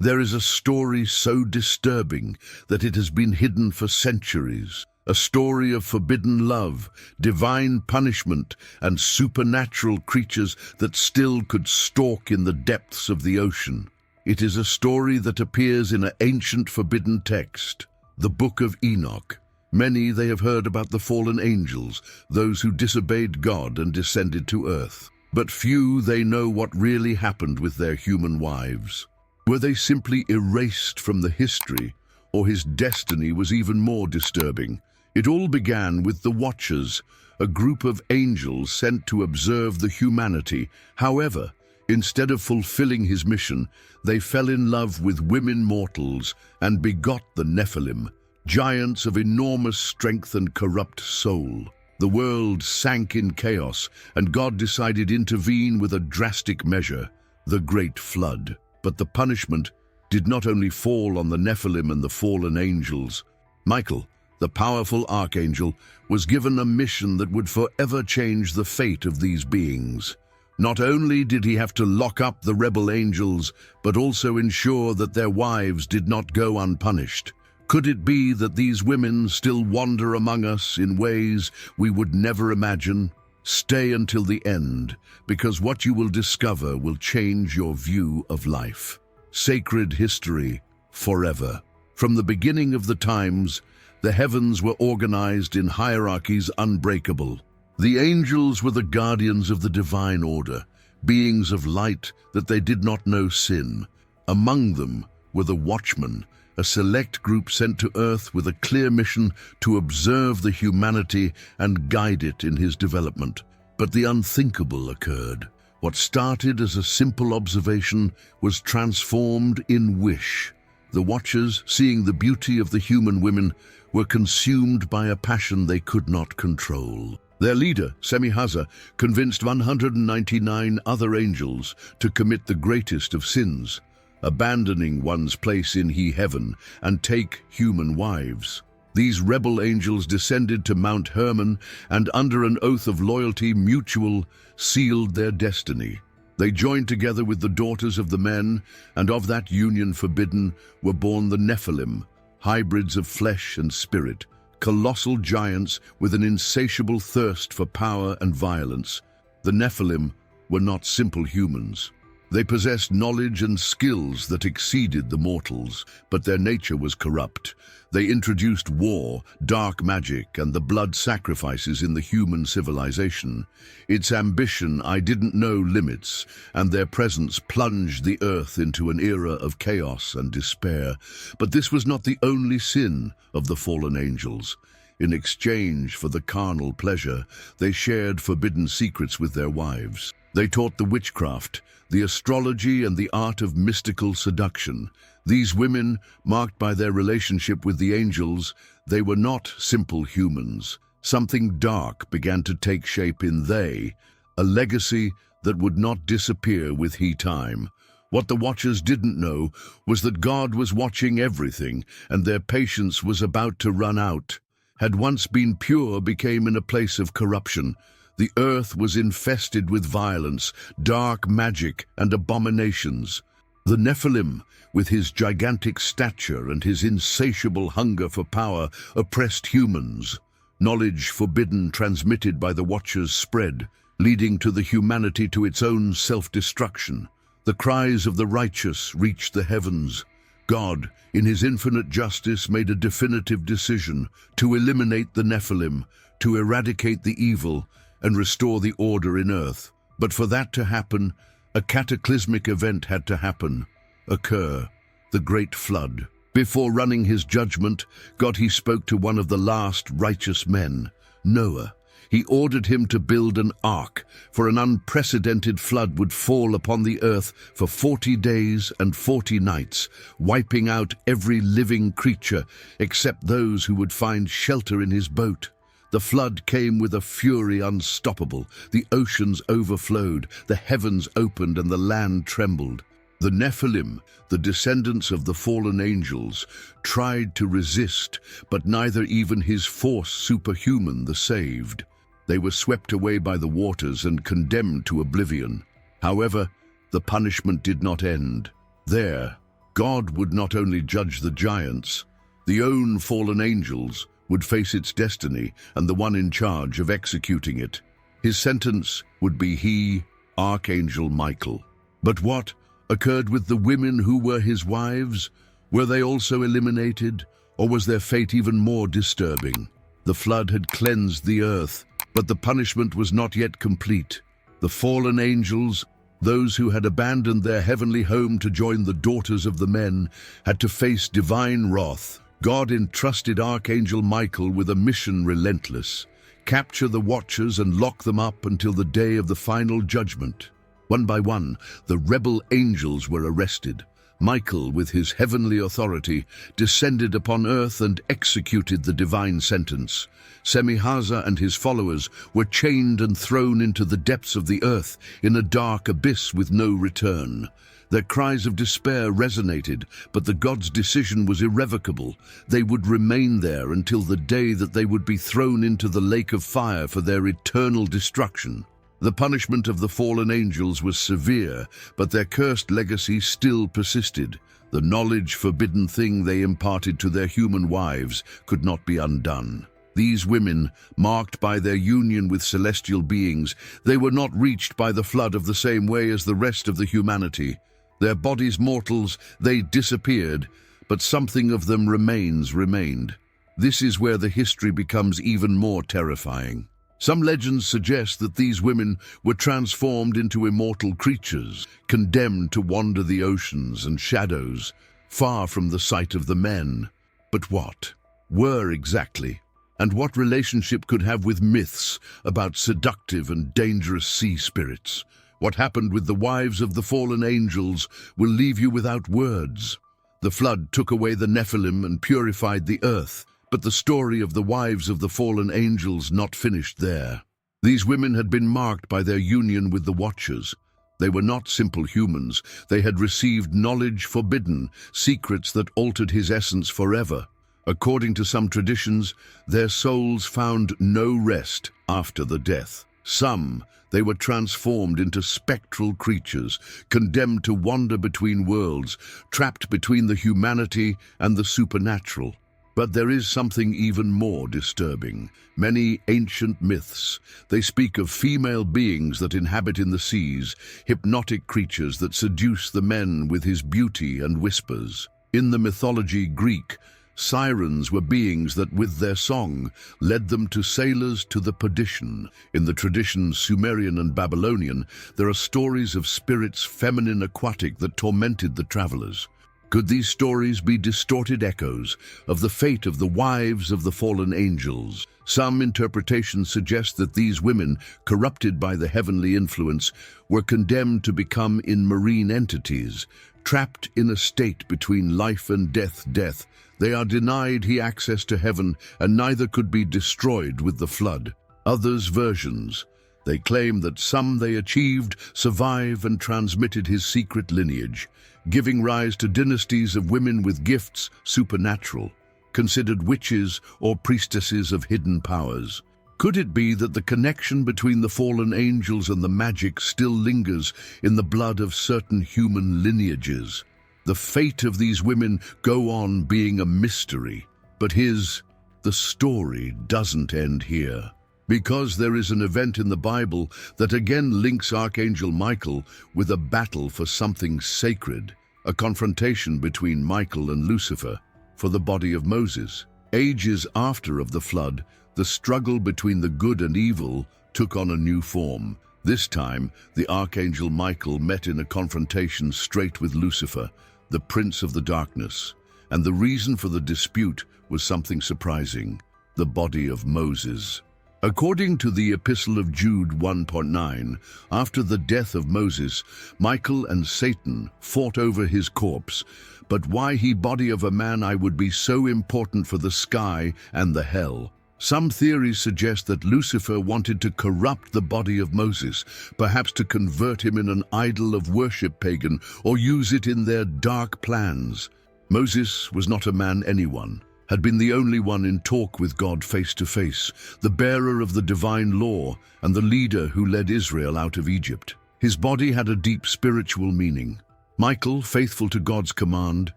There is a story so disturbing that it has been hidden for centuries. A story of forbidden love, divine punishment, and supernatural creatures that still could stalk in the depths of the ocean. It is a story that appears in an ancient forbidden text, the Book of Enoch. Many they have heard about the fallen angels, those who disobeyed God and descended to earth. But few they know what really happened with their human wives. Were they simply erased from the history, or his destiny was even more disturbing? It all began with the Watchers, a group of angels sent to observe the humanity. However, instead of fulfilling his mission, they fell in love with women mortals and begot the Nephilim, giants of enormous strength and corrupt soul. The world sank in chaos, and God decided to intervene with a drastic measure, the Great Flood. But the punishment did not only fall on the Nephilim and the fallen angels. Michael, the powerful archangel, was given a mission that would forever change the fate of these beings. Not only did he have to lock up the rebel angels, but also ensure that their wives did not go unpunished. Could it be that these women still wander among us in ways we would never imagine? Stay until the end, because what you will discover will change your view of life. Sacred history forever. From the beginning of the times, the heavens were organized in hierarchies unbreakable. The angels were the guardians of the divine order, beings of light that they did not know sin. Among them were the watchmen, a select group sent to earth with a clear mission to observe the humanity and guide it in his development. But the unthinkable occurred. What started as a simple observation was transformed in wish. The Watchers, seeing the beauty of the human women, were consumed by a passion they could not control. Their leader, Semihaza, convinced 199 other angels to commit the greatest of sins, abandoning one's place in heaven and take human wives. These rebel angels descended to Mount Hermon and under an oath of loyalty mutual sealed their destiny. They joined together with the daughters of the men, and of that union forbidden were born the Nephilim, hybrids of flesh and spirit, colossal giants with an insatiable thirst for power and violence. The Nephilim were not simple humans. They possessed knowledge and skills that exceeded the mortals, but their nature was corrupt. They introduced war, dark magic, and the blood sacrifices in the human civilization. Its ambition didn't know limits, and their presence plunged the earth into an era of chaos and despair. But this was not the only sin of the fallen angels. In exchange for the carnal pleasure, they shared forbidden secrets with their wives. They taught the witchcraft, the astrology, and the art of mystical seduction. These women, marked by their relationship with the angels, they were not simple humans. Something dark began to take shape in they, a legacy that would not disappear with time. What the Watchers didn't know was that God was watching everything, and their patience was about to run out. Had once been pure became in a place of corruption. The earth was infested with violence, dark magic, and abominations. The Nephilim, with his gigantic stature and his insatiable hunger for power, oppressed humans. Knowledge forbidden transmitted by the Watchers spread, leading to the humanity to its own self-destruction. The cries of the righteous reached the heavens. God, in his infinite justice, made a definitive decision to eliminate the Nephilim, to eradicate the evil, and restore the order in earth. But for that to happen, a cataclysmic event had to occur, the Great Flood. Before running his judgment, God spoke to one of the last righteous men, Noah. He ordered him to build an ark, for an unprecedented flood would fall upon the earth for 40 days and 40 nights, wiping out every living creature except those who would find shelter in his boat. The flood came with a fury unstoppable. The oceans overflowed, the heavens opened, and the land trembled. The Nephilim, the descendants of the fallen angels, tried to resist, but neither even his force superhuman the saved. They were swept away by the waters and condemned to oblivion. However, the punishment did not end there. God would not only judge the giants, the own fallen angels would face its destiny and the one in charge of executing it. His sentence would be he, Archangel Michael. But what occurred with the women who were his wives? Were they also eliminated, or was their fate even more disturbing? The flood had cleansed the earth, but the punishment was not yet complete. The fallen angels, those who had abandoned their heavenly home to join the daughters of the men, had to face divine wrath. God entrusted Archangel Michael with a mission relentless: capture the watchers and lock them up until the day of the final judgment. One by one, the rebel angels were arrested. Michael, with his heavenly authority, descended upon earth and executed the divine sentence. Semihaza and his followers were chained and thrown into the depths of the earth in a dark abyss with no return. Their cries of despair resonated, but the gods' decision was irrevocable. They would remain there until the day that they would be thrown into the lake of fire for their eternal destruction. The punishment of the fallen angels was severe, but their cursed legacy still persisted. The knowledge forbidden thing they imparted to their human wives could not be undone. These women, marked by their union with celestial beings, they were not reached by the flood of the same way as the rest of the humanity. Their bodies mortals, they disappeared, but something of them remained. This is where the history becomes even more terrifying. Some legends suggest that these women were transformed into immortal creatures, condemned to wander the oceans and shadows, far from the sight of the men. But what were exactly? And what relationship could have with myths about seductive and dangerous sea spirits? What happened with the wives of the fallen angels will leave you without words. The flood took away the Nephilim and purified the earth, but the story of the wives of the fallen angels not finished there. These women had been marked by their union with the Watchers. They were not simple humans. They had received knowledge forbidden, secrets that altered his essence forever. According to some traditions, their souls found no rest after the death. Some, they were transformed into spectral creatures, condemned to wander between worlds, trapped between the humanity and the supernatural. But there is something even more disturbing. Many ancient myths, they speak of female beings that inhabit in the seas, hypnotic creatures that seduce the men with his beauty and whispers. In the mythology Greek, sirens were beings that with their song led them to sailors to the perdition. In the traditions Sumerian and Babylonian, there are stories of spirits feminine aquatic that tormented the travelers. Could these stories be distorted echoes of the fate of the wives of the fallen angels? Some interpretations suggest that these women, corrupted by the heavenly influence, were condemned to become in marine entities, trapped in a state between life and death. They are denied access to heaven, and neither could be destroyed with the flood. Others' versions, they claim that some they achieved, survive and transmitted his secret lineage, giving rise to dynasties of women with gifts supernatural, considered witches or priestesses of hidden powers. Could it be that the connection between the fallen angels and the magic still lingers in the blood of certain human lineages? The fate of these women go on being a mystery, but the story doesn't end here. Because there is an event in the Bible that again links Archangel Michael with a battle for something sacred, a confrontation between Michael and Lucifer for the body of Moses. Ages after of the flood, the struggle between the good and evil took on a new form. This time, the Archangel Michael met in a confrontation straight with Lucifer, the prince of the darkness. And the reason for the dispute was something surprising: the body of Moses. According to the Epistle of Jude 1.9, after the death of Moses, Michael and Satan fought over his corpse. But why he body of a man I would be so important for the sky and the hell? Some theories suggest that Lucifer wanted to corrupt the body of Moses, perhaps to convert him in an idol of worship pagan, or use it in their dark plans. Moses was not a man anyone, had been the only one in talk with God face to face, the bearer of the divine law and the leader who led Israel out of Egypt. His body had a deep spiritual meaning. Michael, faithful to God's command,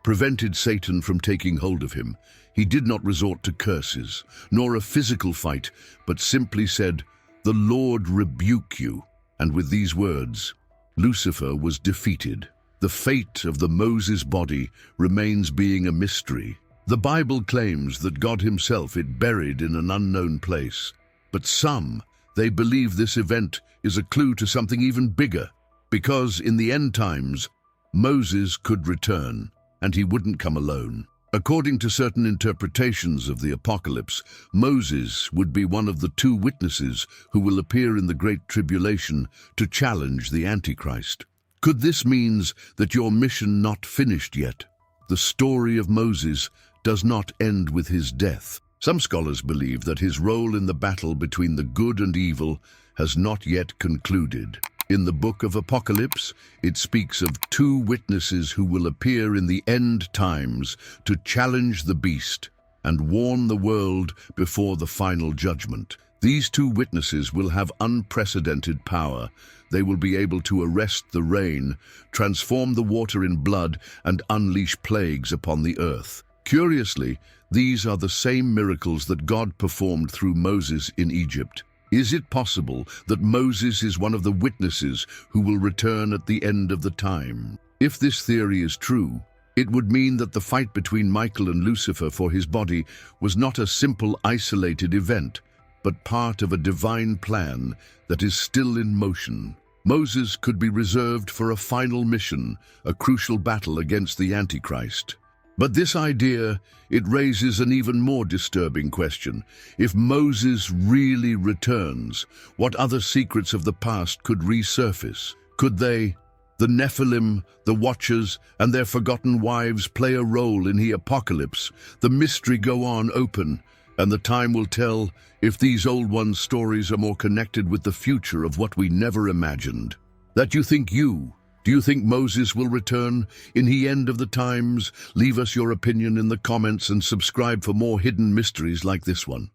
prevented Satan from taking hold of him. He did not resort to curses, nor a physical fight, but simply said, "The Lord rebuke you." And with these words, Lucifer was defeated. The fate of the Moses body remains being a mystery. The Bible claims that God himself is buried in an unknown place, but they believe this event is a clue to something even bigger, because in the end times, Moses could return, and he wouldn't come alone. According to certain interpretations of the apocalypse, Moses would be one of the two witnesses who will appear in the Great Tribulation to challenge the Antichrist. Could this mean that your mission not finished yet? The story of Moses does not end with his death. Some scholars believe that his role in the battle between the good and evil has not yet concluded. In the book of Apocalypse, it speaks of two witnesses who will appear in the end times to challenge the beast and warn the world before the final judgment. These two witnesses will have unprecedented power. They will be able to arrest the rain, transform the water in blood, and unleash plagues upon the earth. Curiously, these are the same miracles that God performed through Moses in Egypt. Is it possible that Moses is one of the witnesses who will return at the end of the time? If this theory is true, it would mean that the fight between Michael and Lucifer for his body was not a simple isolated event, but part of a divine plan that is still in motion. Moses could be reserved for a final mission, a crucial battle against the Antichrist. But this idea, it raises an even more disturbing question. If Moses really returns, what other secrets of the past could resurface? Could the Nephilim, the Watchers, and their forgotten wives play a role in the apocalypse? The mystery go on open, and the time will tell if these old ones' stories are more connected with the future of what we never imagined. Do you think Moses will return in the end of the times? Leave us your opinion in the comments and subscribe for more hidden mysteries like this one.